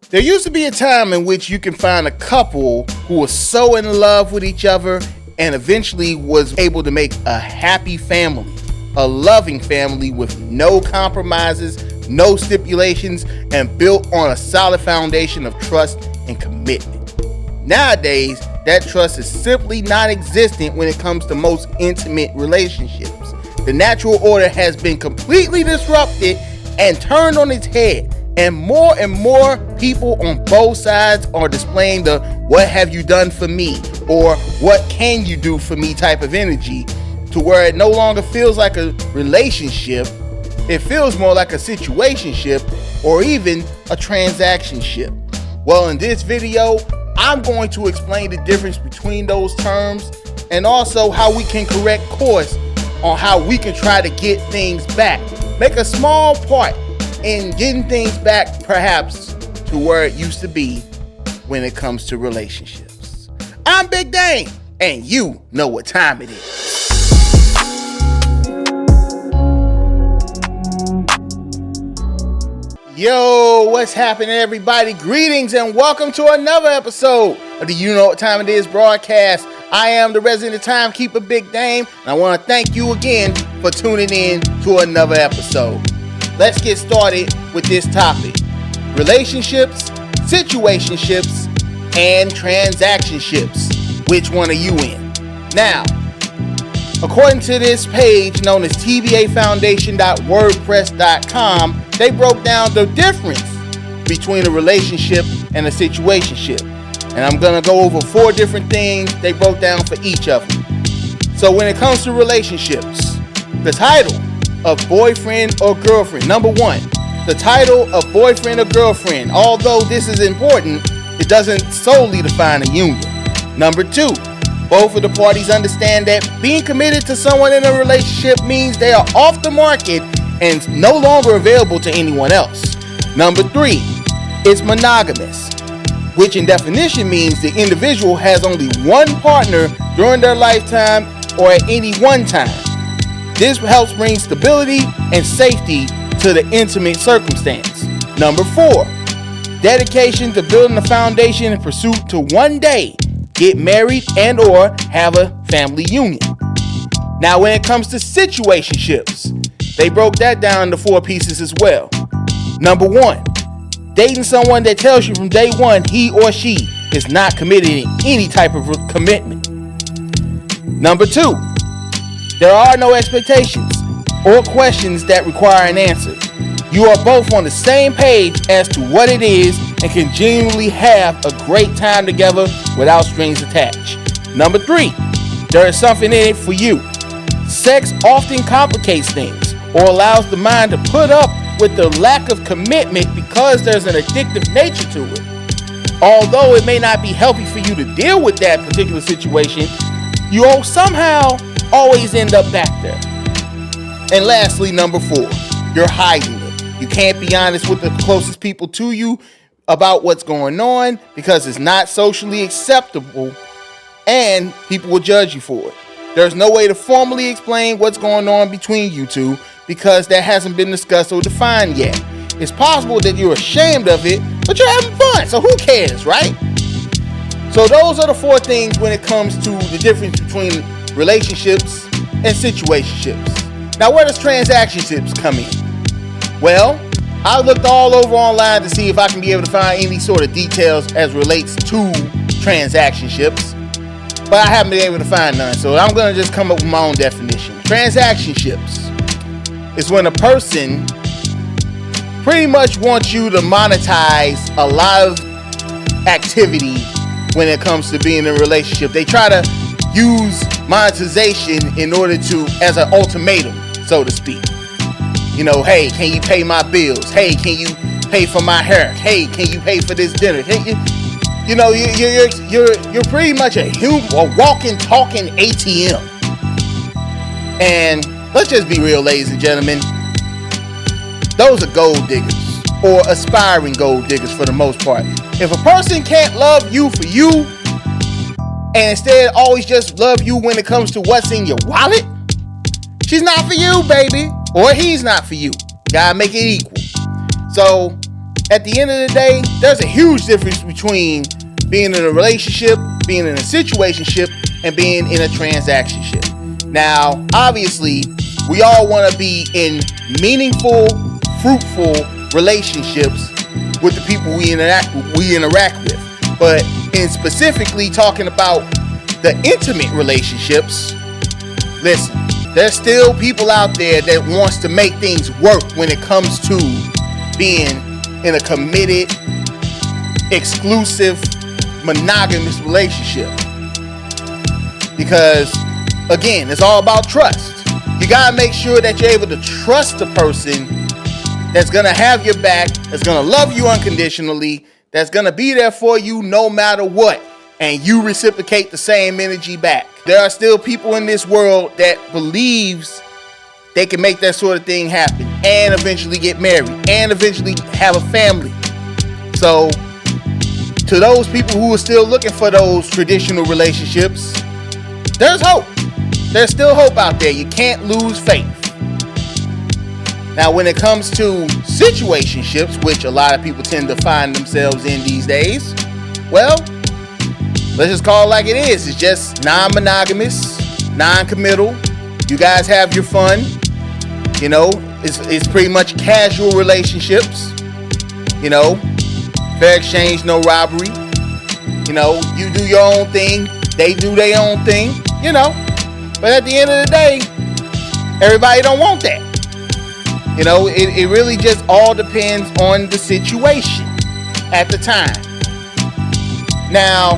There used to be a time in which you can find a couple who was so in love with each other and eventually was able to make a happy family, a loving family with no compromises, no stipulations, and built on a solid foundation of trust and commitment. Nowadays, that trust is simply non-existent when it comes to most intimate relationships. The natural order has been completely disrupted and turned on its head. And more people on both sides are displaying the "what have you done for me" or "what can you do for me" type of energy, to where it no longer feels like a relationship. It feels more like a situationship or even a transactionship. Well, in this video, I'm going to explain the difference between those terms and also how we can correct course on how we can try to get things back. Make a small part in getting things back, perhaps, to where it used to be when it comes to relationships. I'm Big Dame, and you know what time it is. Yo, what's happening, everybody? Greetings and welcome to another episode of the You Know What Time It Is broadcast. I am the resident timekeeper, Big Dame, and I want to thank you again for tuning in to another episode. Let's get started with this topic: relationships, situationships, and transactionships. Which one are you in? Now, according to this page known as tbafoundation.wordpress.com, they broke down the difference between a relationship and a situationship. And I'm going to go over 4 different things they broke down for each of them. So when it comes to relationships, the title of boyfriend or girlfriend. Number 1, the title of boyfriend or girlfriend. Although this is important, it doesn't solely define a union. Number 2, both of the parties understand that being committed to someone in a relationship means they are off the market and no longer available to anyone else. Number 3, it's monogamous, which in definition means the individual has only one partner during their lifetime or at any one time. This helps bring stability and safety to the intimate circumstance. Number 4, dedication to building a foundation in pursuit to one day get married and or have a family union. Now, when it comes to situationships, they broke that down into 4 pieces as well. Number 1, dating someone that tells you from day one he or she is not committed in any type of commitment. Number 2, there are no expectations or questions that require an answer. You are both on the same page as to what it is and can genuinely have a great time together without strings attached. Number 3, there is something in it for you. Sex often complicates things or allows the mind to put up with the lack of commitment because there's an addictive nature to it. Although it may not be healthy for you to deal with that particular situation, you will somehow always end up back there. And lastly, number 4, you're hiding it. You can't be honest with the closest people to you about what's going on because it's not socially acceptable and people will judge you for it. There's no way to formally explain what's going on between you two because that hasn't been discussed or defined yet. It's possible that you're ashamed of it, but you're having fun, so who cares, right? So those are the 4 things when it comes to the difference between relationships and situationships. Now, where does transactionships come in? Well, I looked all over online to see if I can be able to find any sort of details as relates to transactionships, but I haven't been able to find none, so I'm going to just come up with my own definition. Transactionships is when a person pretty much wants you to monetize a lot of activity when it comes to being in a relationship. They try to use monetization in order to, as an ultimatum, so to speak. You know, hey, can you pay my bills? Hey, can you pay for my hair? Hey, can you pay for this dinner? Hey, you know, you're pretty much a walking, talking ATM. And let's just be real, ladies and gentlemen. Those are gold diggers or aspiring gold diggers for the most part. If a person can't love you for you and instead always just love you when it comes to what's in your wallet, she's not for you, baby. Or he's not for you. Gotta make it equal. So at the end of the day, there's a huge difference between being in a relationship, being in a situationship, and being in a transactionship. Now, obviously, we all want to be in meaningful, fruitful relationships with the people we interact with. But in specifically talking about the intimate relationships, listen, there's still people out there that wants to make things work when it comes to being in a committed, exclusive, monogamous relationship. Because, again, it's all about trust. You gotta make sure that you're able to trust the person that's gonna have your back, that's gonna love you unconditionally, that's gonna be there for you no matter what, and you reciprocate the same energy back. There are still people in this world that believes they can make that sort of thing happen and eventually get married and eventually have a family. So, to those people who are still looking for those traditional relationships, there's hope. There's still hope out there. You can't lose faith. Now, when it comes to situationships, which a lot of people tend to find themselves in these days, well, let's just call it like it is. It's just non-monogamous, non-committal. You guys have your fun. You know, it's pretty much casual relationships. You know, fair exchange, no robbery. You know, you do your own thing, they do their own thing, you know. But at the end of the day, everybody don't want that. You know, it really just all depends on the situation at the time. Now,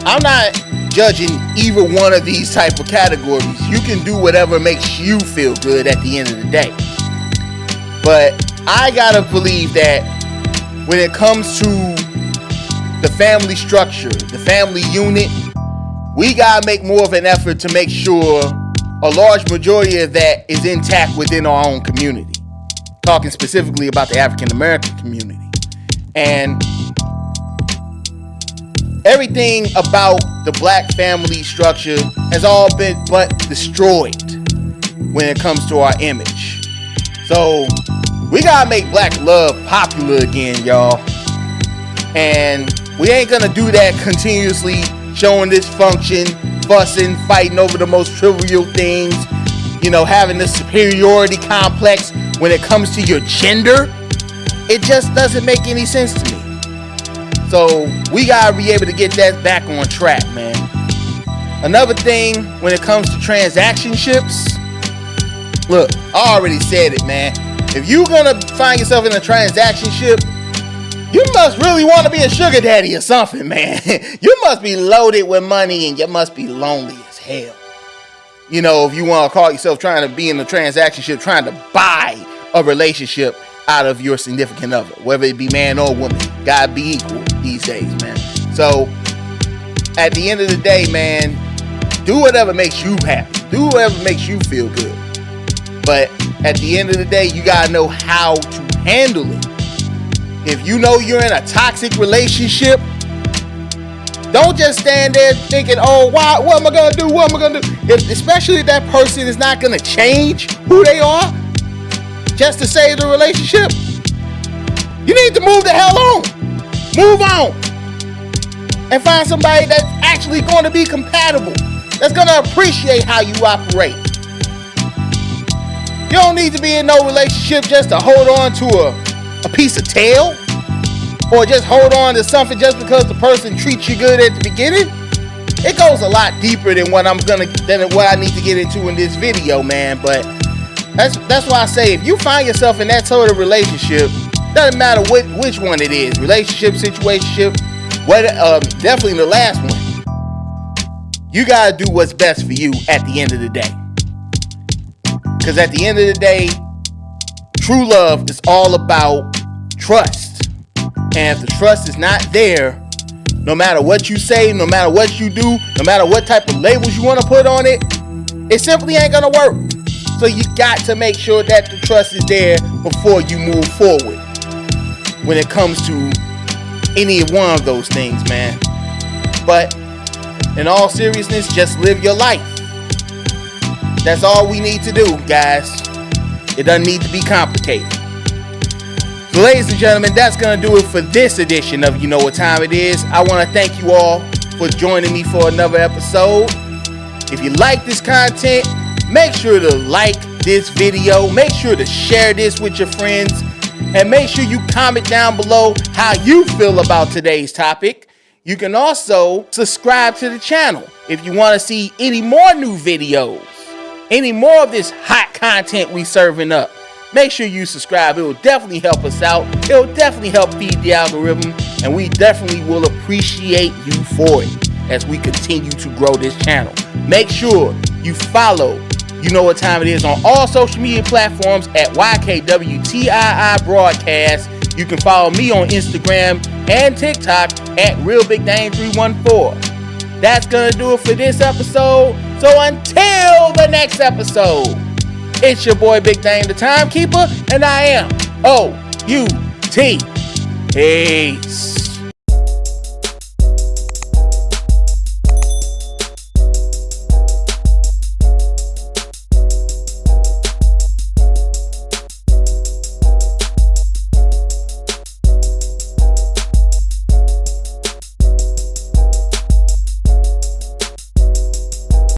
I'm not judging either one of these type of categories. You can do whatever makes you feel good at the end of the day. But I gotta believe that when it comes to the family structure, the family unit, we gotta make more of an effort to make sure a large majority of that is intact within our own community. Talking specifically about the African American community. And everything about the black family structure has all been but destroyed when it comes to our image. So we gotta make black love popular again, y'all. And we ain't gonna do that continuously showing dysfunction, fussing, fighting over the most trivial things, you know, having the superiority complex when it comes to your gender. It just doesn't make any sense to me. So we gotta be able to get that back on track, man. Another thing when it comes to transactionships, look, I already said it, man. If you're gonna find yourself in a transactionship, you must really want to be a sugar daddy or something, man. You must be loaded with money and you must be lonely as hell. You know, if you want to call yourself trying to be in a transactionship, trying to buy a relationship out of your significant other, whether it be man or woman, gotta be equal these days, man. So at the end of the day, man, do whatever makes you happy. Do whatever makes you feel good. But at the end of the day, you gotta know how to handle it. If you know you're in a toxic relationship, don't just stand there thinking, oh, wow, what am I gonna do? What am I gonna do? Especially if that person is not gonna change who they are just to save the relationship. You need to move the hell on. Move on. And find somebody that's actually going to be compatible. That's going to appreciate how you operate. You don't need to be in no relationship just to hold on to a piece of tail. Or just hold on to something just because the person treats you good at the beginning. It goes a lot deeper than what I need to get into in this video, man. But that's why I say, if you find yourself in that sort of relationship, doesn't matter which one it is, relationship, situationship, definitely the last one. You gotta do what's best for you at the end of the day. Because at the end of the day, true love is all about trust. And if the trust is not there, no matter what you say, no matter what you do, no matter what type of labels you want to put on it, it simply ain't gonna work. So you got to make sure that the trust is there before you move forward when it comes to any one of those things, man. But in all seriousness, just live your life. That's all we need to do, guys. It doesn't need to be complicated. So ladies and gentlemen, that's going to do it for this edition of You Know What Time It Is. I want to thank you all for joining me for another episode. If you like this content, make sure to like this video. Make sure to share this with your friends. And make sure you comment down below how you feel about today's topic. You can also subscribe to the channel if you want to see any more new videos, any more of this hot content we serving up. Make sure you subscribe. It will definitely help us out. It will definitely help feed the algorithm, and we definitely will appreciate you for it as we continue to grow this channel. Make sure you follow You Know What Time It Is on all social media platforms at YKWTII Broadcast. You can follow me on Instagram and TikTok at RealBigDame314. That's going to do it for this episode. So until the next episode, it's your boy Big Dame the Timekeeper, and I am OUT. Peace.